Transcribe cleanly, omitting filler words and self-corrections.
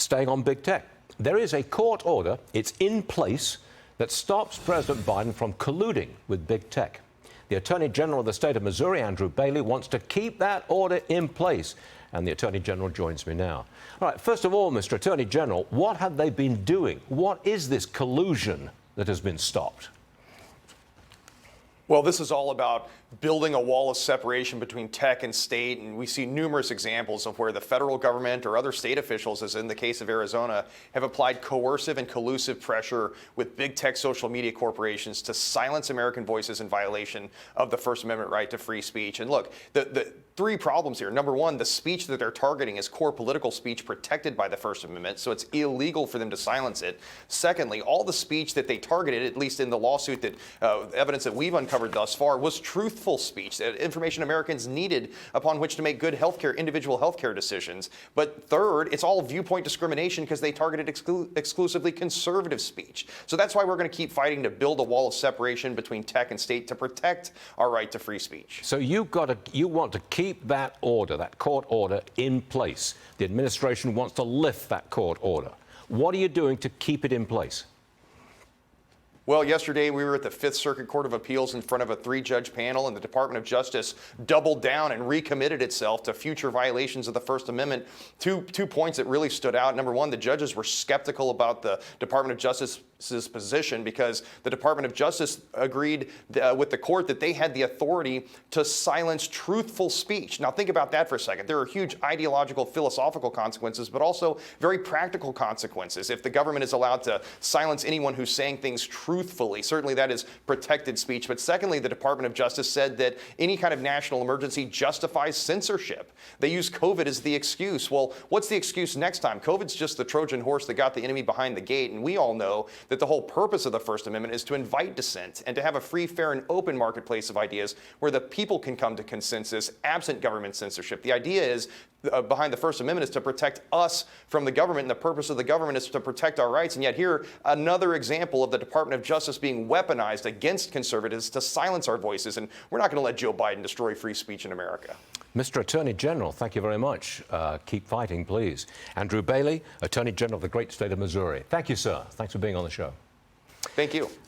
staying on big tech. There is a court order, it's in place, that stops President Biden from colluding with big tech. The Attorney General of the state of Missouri, Andrew Bailey, wants to keep that order in place. And the Attorney General joins me now. All right, first of all, Mr. Attorney General, what have they been doing? What is this collusion that has been stopped? Well, this is all about building a wall of separation between tech and state, and we see numerous examples of where the federal government or other state officials, as in the case of Arizona, have applied coercive and collusive pressure with big tech social media corporations to silence American voices in violation of the First Amendment right to free speech. And look, the three problems here. Number one, the speech that they're targeting is core political speech protected by the First Amendment, so it's illegal for them to silence it. Secondly, all the speech that they targeted, at least in the lawsuit that evidence that we've uncovered thus far, was truthful speech, information Americans needed upon which to make good individual healthcare decisions. But third, it's all viewpoint discrimination because they targeted exclusively conservative speech. So that's why we're going to keep fighting to build a wall of separation between tech and state to protect our right to free speech. So you want to keep that order, that court order, in place. The administration wants to lift that court order. What are you doing to keep it in place? Well, yesterday we were at the Fifth Circuit Court of Appeals in front of a three-judge panel, and the Department of Justice doubled down and recommitted itself to future violations of the First Amendment. Two points that really stood out. Number one, the judges were skeptical about the Department of Justice's position because the Department of Justice agreed with the court that they had the authority to silence truthful speech. Now think about that for a second. There are huge ideological, philosophical consequences, but also very practical consequences if the government is allowed to silence anyone who's saying things truthfully. Certainly that is protected speech. But secondly, the Department of Justice said that any kind of national emergency justifies censorship. They use COVID as the excuse. Well, what's the excuse next time? COVID's just the Trojan horse that got the enemy behind the gate, and we all know that the whole purpose of the First Amendment is to invite dissent and to have a free, fair, and open marketplace of ideas where the people can come to consensus absent government censorship. The idea is behind the First Amendment is to protect us from the government, and the purpose of the government is to protect our rights. And yet here, another example of the Department of Justice being weaponized against conservatives to silence our voices. And we're not going to let Joe Biden destroy free speech in America. Mr. Attorney General, thank you very much. Keep fighting, please. Andrew Bailey, Attorney General of the great state of Missouri. Thank you, sir. Thanks for being on the show. Thank you.